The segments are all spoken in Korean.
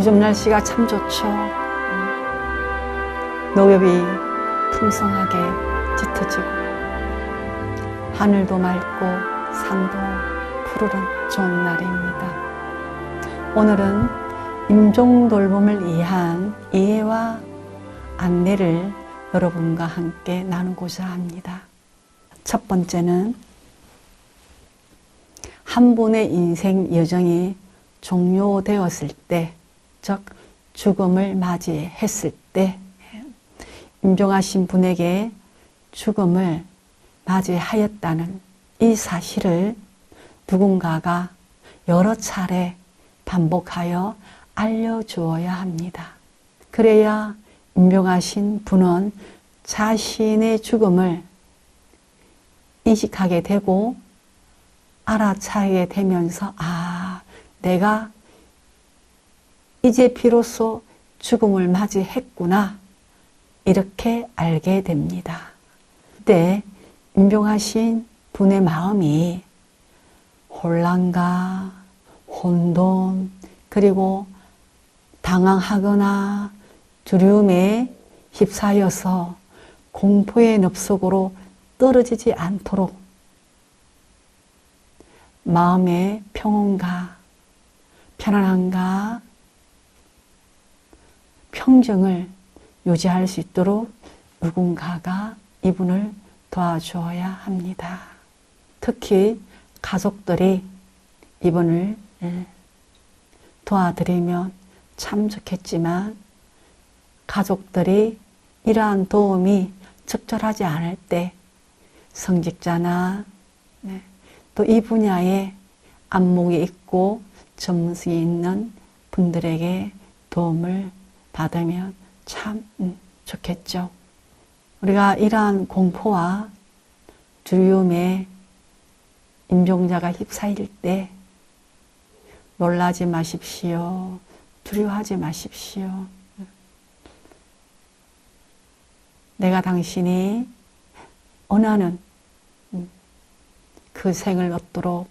요즘 날씨가 참 좋죠. 녹엽이 풍성하게 짙어지고 하늘도 맑고 산도 푸르른 좋은 날입니다. 오늘은 임종돌봄을 위한 이해와 안내를 여러분과 함께 나누고자 합니다. 첫 번째는 한 분의 인생 여정이 종료되었을 때, 즉 죽음을 맞이했을 때 임종하신 분에게 죽음을 맞이하였다는 이 사실을 누군가가 여러 차례 반복하여 알려주어야 합니다. 그래야 임종하신 분은 자신의 죽음을 인식하게 되고 알아차리게 되면서 내가 이제 비로소 죽음을 맞이했구나 이렇게 알게 됩니다. 그때 임종하신 분의 마음이 혼란과 혼돈 그리고 당황하거나 두려움에 휩싸여서 공포의 늪속으로 떨어지지 않도록 마음의 평온과 편안함과 평정을 유지할 수 있도록 누군가가 이분을 도와주어야 합니다. 특히 가족들이 이분을 도와드리면 참 좋겠지만 가족들이 이러한 도움이 적절하지 않을 때 성직자나 또 이 분야에 안목이 있고 전문성이 있는 분들에게 도움을 받으면 참 좋겠죠. 우리가 이러한 공포와 두려움에 임종자가 휩싸일 때 놀라지 마십시오. 두려워하지 마십시오. 내가 당신이 원하는 그 생을 얻도록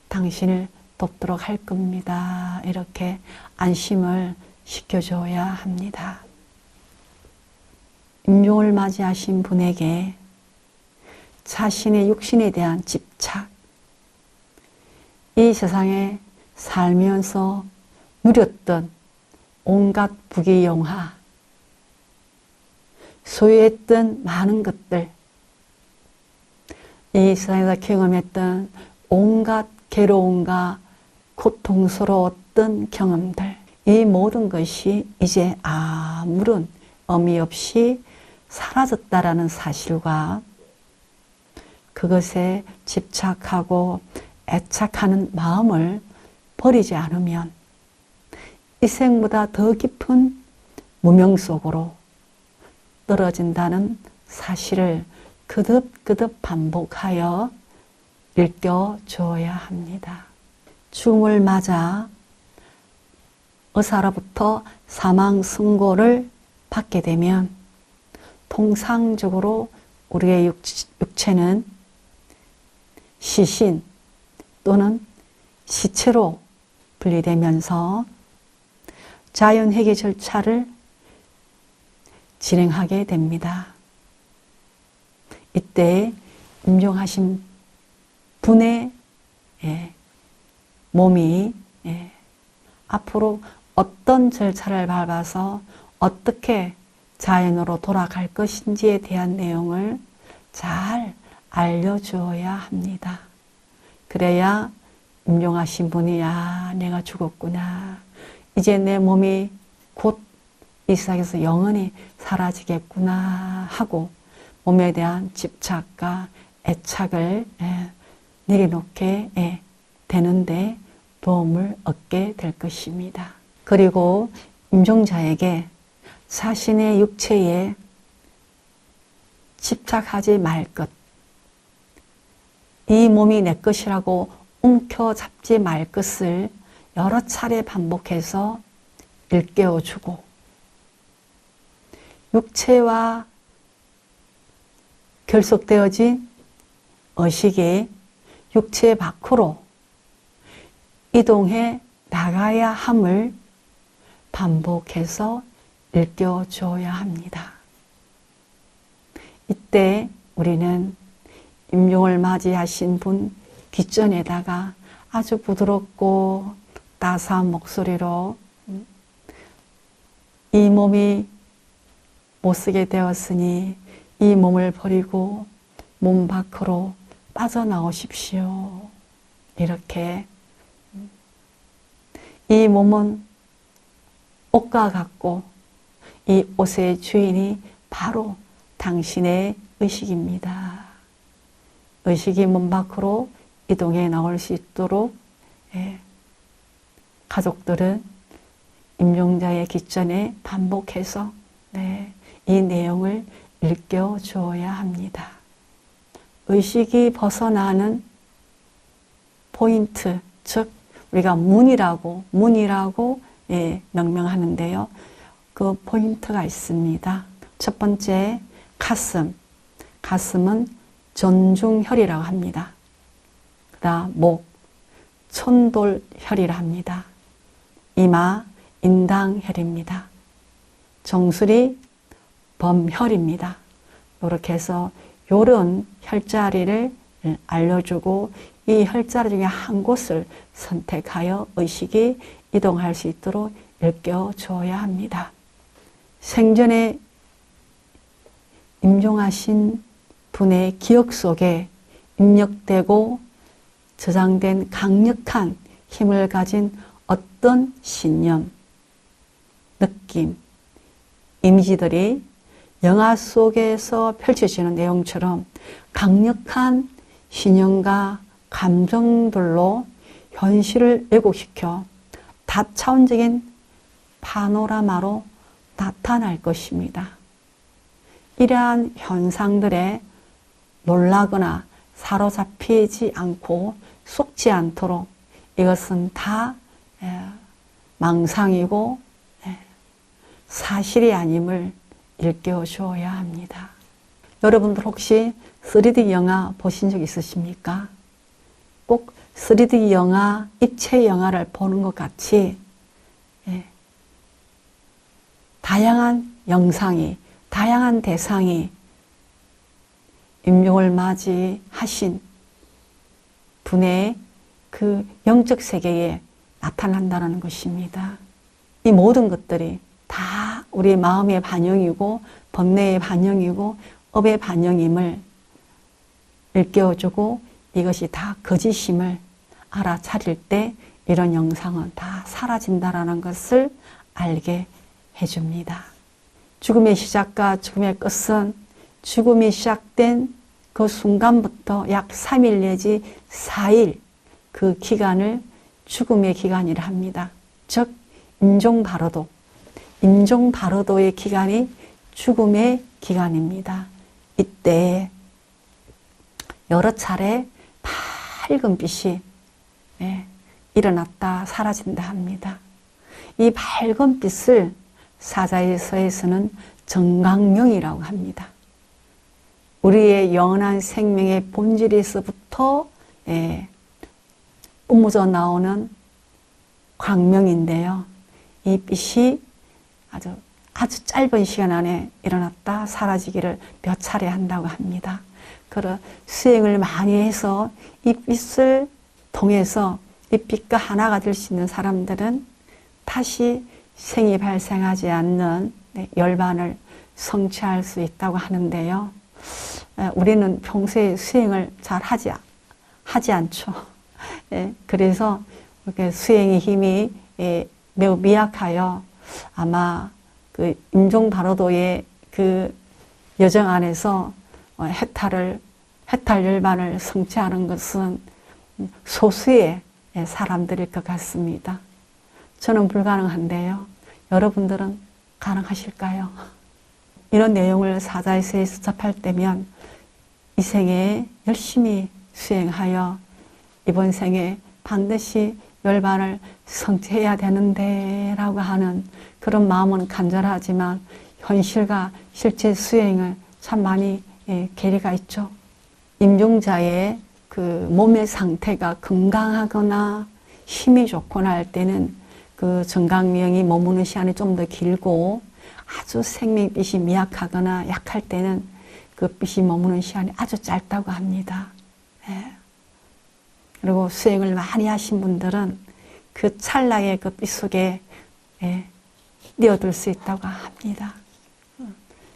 당신을 돕도록 할 겁니다. 이렇게 안심을 시켜줘야 합니다. 임종을 맞이하신 분에게 자신의 육신에 대한 집착, 이 세상에 살면서 누렸던 온갖 부귀영화, 소유했던 많은 것들, 이 세상에서 경험했던 온갖 괴로움과 고통스러웠던 경험들, 이 모든 것이 이제 아무런 의미 없이 사라졌다라는 사실과 그것에 집착하고 애착하는 마음을 버리지 않으면 이 생보다 더 깊은 무명 속으로 떨어진다는 사실을 거듭거듭 반복하여 일깨워줘야 합니다. 죽음을 맞아 의사로부터 사망 선고를 받게 되면 통상적으로 우리의 육체는 시신 또는 시체로 분리되면서 자연회계 절차를 진행하게 됩니다. 이때 임종하신 분의 몸이 앞으로 어떤 절차를 밟아서 어떻게 자연으로 돌아갈 것인지에 대한 내용을 잘 알려주어야 합니다. 그래야 임종하신 분이 내가 죽었구나. 이제 내 몸이 곧 이 세상에서 영원히 사라지겠구나 하고 몸에 대한 집착과 애착을 내려놓게 되는데 도움을 얻게 될 것입니다. 그리고 임종자에게 자신의 육체에 집착하지 말 것, 이 몸이 내 것이라고 움켜잡지 말 것을 여러 차례 반복해서 일깨워주고 육체와 결속되어진 의식이 육체 밖으로 이동해 나가야 함을 반복해서 일깨워줘야 합니다. 이때 우리는 임종을 맞이하신 분 귓전에다가 아주 부드럽고 따스한 목소리로 이 몸이 못쓰게 되었으니 이 몸을 버리고 몸 밖으로 빠져나오십시오. 이렇게 이 몸은 옷과 같고 이 옷의 주인이 바로 당신의 의식입니다. 의식이 몸 밖으로 이동해 나올 수 있도록 가족들은 임종자의 귓전에 반복해서 이 내용을 일깨워 주어야 합니다. 의식이 벗어나는 포인트, 즉 우리가 문이라고 명명하는데요. 그 포인트가 있습니다. 첫 번째, 가슴은 전중혈이라고 합니다. 그다음 목, 천돌혈이라 합니다. 이마, 인당혈입니다. 정수리, 범혈입니다. 이렇게 해서 이런 혈자리를 알려주고 이 혈자리 중에 한 곳을 선택하여 의식이 이동할 수 있도록 일깨워 주어야 합니다. 생전에 임종하신 분의 기억 속에 입력되고 저장된 강력한 힘을 가진 어떤 신념, 느낌, 이미지들이 영화 속에서 펼쳐지는 내용처럼 강력한 신념과 감정들로 현실을 왜곡시켜 다차원적인 파노라마로 나타날 것입니다. 이러한 현상들에 놀라거나 사로잡히지 않고 속지 않도록 이것은 다 망상이고 사실이 아님을 일깨워 주어야 합니다. 여러분들 혹시 3D 영화 보신 적 있으십니까? 꼭 3D 영화, 입체 영화를 보는 것 같이 다양한 영상이, 다양한 대상이 임종을 맞이하신 분의 그 영적 세계에 나타난다는 것입니다. 이 모든 것들이 다 우리의 마음의 반영이고 번뇌의 반영이고 업의 반영임을 일깨워주고 이것이 다 거짓임을 알아차릴 때 이런 영상은 다 사라진다는 것을 알게 해줍니다. 죽음의 시작과 죽음의 끝은 죽음이 시작된 그 순간부터 약 3일 내지 4일 그 기간을 죽음의 기간이라 합니다. 즉 임종바로도의 기간이 죽음의 기간입니다. 이때 여러 차례 밝은 빛이 일어났다 사라진다 합니다. 이 밝은 빛을 사자에서에서는 정강령이라고 합니다. 우리의 영원한 생명의 본질에서부터 뿜어져 나오는 광명인데요. 이 빛이 아주 짧은 시간 안에 일어났다 사라지기를 몇 차례 한다고 합니다. 그런 수행을 많이 해서 이 빛을 통해서 이 빛과 하나가 될 수 있는 사람들은 다시 생이 발생하지 않는 열반을 성취할 수 있다고 하는데요. 우리는 평소에 수행을 잘 하지 않죠. 그래서 수행의 힘이 매우 미약하여 아마 그 임종바로도의 그 여정 안에서 해탈 열반을 성취하는 것은 소수의 사람들일 것 같습니다. 저는 불가능한데요. 여러분들은 가능하실까요? 이런 내용을 사자에서에서 접할 때면 이 생에 열심히 수행하여 이번 생에 반드시 열반을 성취해야 되는데 라고 하는 그런 마음은 간절하지만 현실과 실제 수행을 참 많이 괴리가 있죠. 임종자의 그 몸의 상태가 건강하거나 힘이 좋거나 할 때는 그 정강미형이 머무는 시간이 좀 더 길고 아주 생명빛이 미약하거나 약할 때는 그 빛이 머무는 시간이 아주 짧다고 합니다. 예. 그리고 수행을 많이 하신 분들은 그 찰나의 그 빛 속에 뛰어들 수 있다고 합니다.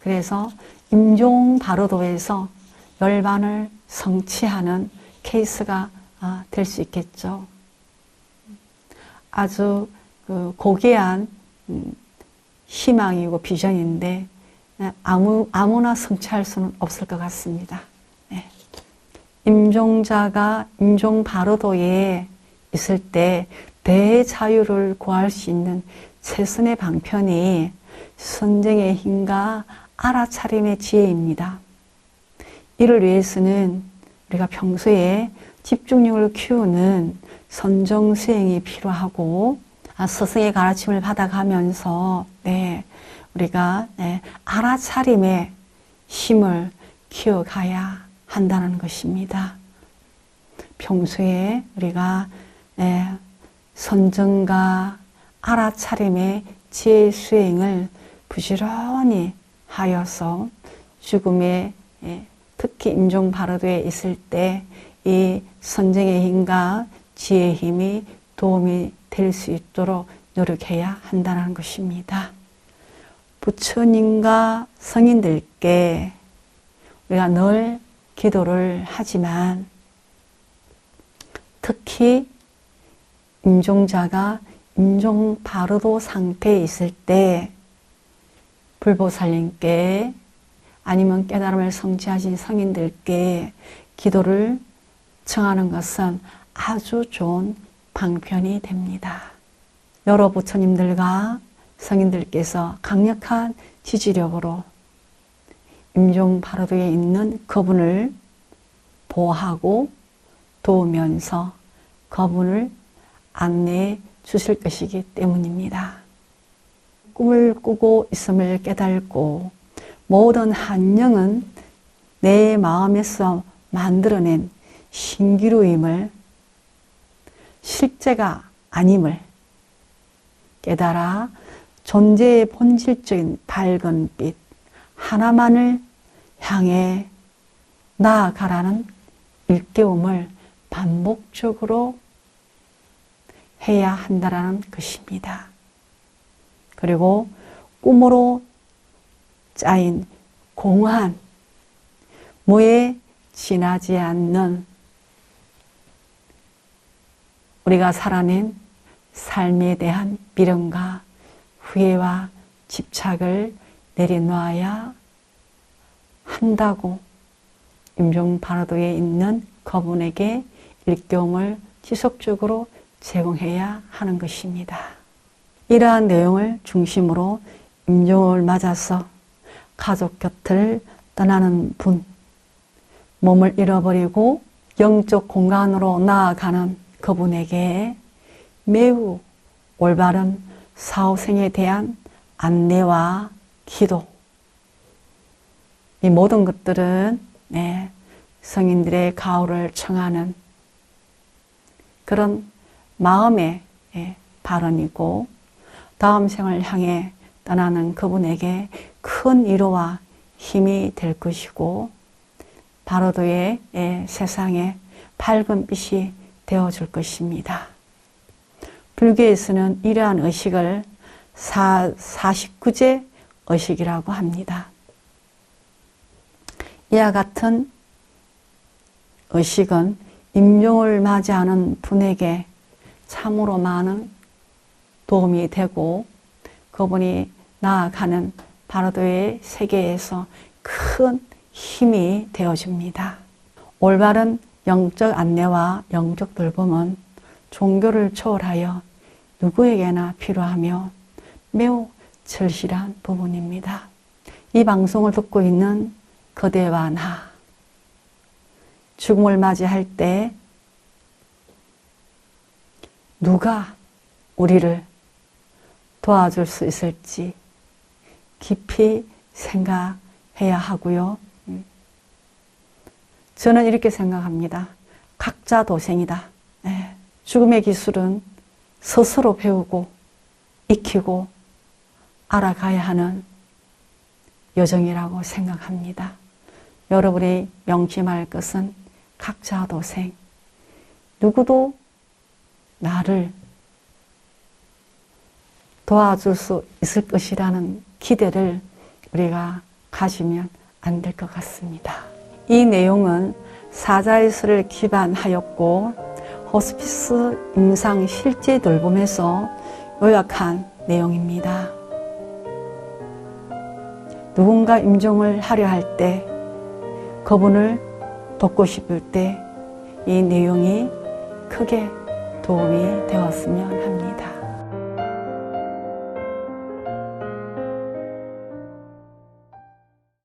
그래서 임종 바로도에서 열반을 성취하는 케이스가 될 수 있겠죠. 아주 그 고귀한 희망이고 비전인데 아무나 성취할 수는 없을 것 같습니다. 네. 임종자가 임종 바로도에 있을 때 대자유를 구할 수 있는 최선의 방편이 선정의 힘과 알아차림의 지혜입니다. 이를 위해서는 우리가 평소에 집중력을 키우는 선정수행이 필요하고 스승의 가르침을 받아가면서 우리가 알아차림의 힘을 키워가야 한다는 것입니다. 평소에 우리가 선정과 알아차림의 지혜 수행을 부지런히 하여서 죽음에 특히 임종 바로도에 있을 때 이 선정의 힘과 지혜의 힘이 도움이 될 수 있도록 노력해야 한다는 것입니다. 부처님과 성인들께 우리가 늘 기도를 하지만 특히 임종자가 임종 바로도 상태에 있을 때 불보살님께 아니면 깨달음을 성취하신 성인들께 기도를 청하는 것은 아주 좋은 방편이 됩니다. 여러 부처님들과 성인들께서 강력한 지지력으로 임종 바로도에 있는 그분을 보호하고 도우면서 그분을 안내해 주실 것이기 때문입니다. 꿈을 꾸고 있음을 깨달고 모든 한영은 내 마음에서 만들어낸 신기루임을 실제가 아님을 깨달아 존재의 본질적인 밝은 빛 하나만을 향해 나아가라는 일깨움을 반복적으로 해야 한다는 것입니다. 그리고 꿈으로 짜인 공허한 무에 지나지 않는 우리가 살아낸 삶에 대한 미련과 후회와 집착을 내려놓아야 한다고 임종 바로도에 있는 그분에게 일깨움을 지속적으로 제공해야 하는 것입니다. 이러한 내용을 중심으로 임종을 맞아서 가족 곁을 떠나는 분, 몸을 잃어버리고 영적 공간으로 나아가는 그분에게 매우 올바른 사후생에 대한 안내와 기도, 이 모든 것들은 성인들의 가호를 청하는 그런 마음의 발언이고 다음 생을 향해 떠나는 그분에게 큰 위로와 힘이 될 것이고 바로도의 세상에 밝은 빛이 되어줄 것입니다. 불교에서는 이러한 의식을 49제 의식이라고 합니다. 이와 같은 의식은 임종을 맞이하는 분에게 참으로 많은 도움이 되고 그분이 나아가는 바로도의 세계에서 큰 힘이 되어줍니다. 올바른 영적 안내와 영적 돌봄은 종교를 초월하여 누구에게나 필요하며 매우 절실한 부분입니다. 이 방송을 듣고 있는 그대와 나, 죽음을 맞이할 때 누가 우리를 도와줄 수 있을지 깊이 생각해야 하고요. 저는 이렇게 생각합니다. 각자 도생이다. 죽음의 기술은 스스로 배우고 익히고 알아가야 하는 여정이라고 생각합니다. 여러분이 명심할 것은 각자 도생, 누구도 나를 도와줄 수 있을 것이라는 기대를 우리가 가지면 안 될 것 같습니다. 이 내용은 사자의서를 기반하였고 호스피스 임상 실제 돌봄에서 요약한 내용입니다. 누군가 임종을 하려 할 때, 그분을 돕고 싶을 때 이 내용이 크게 도움이 되었으면 합니다.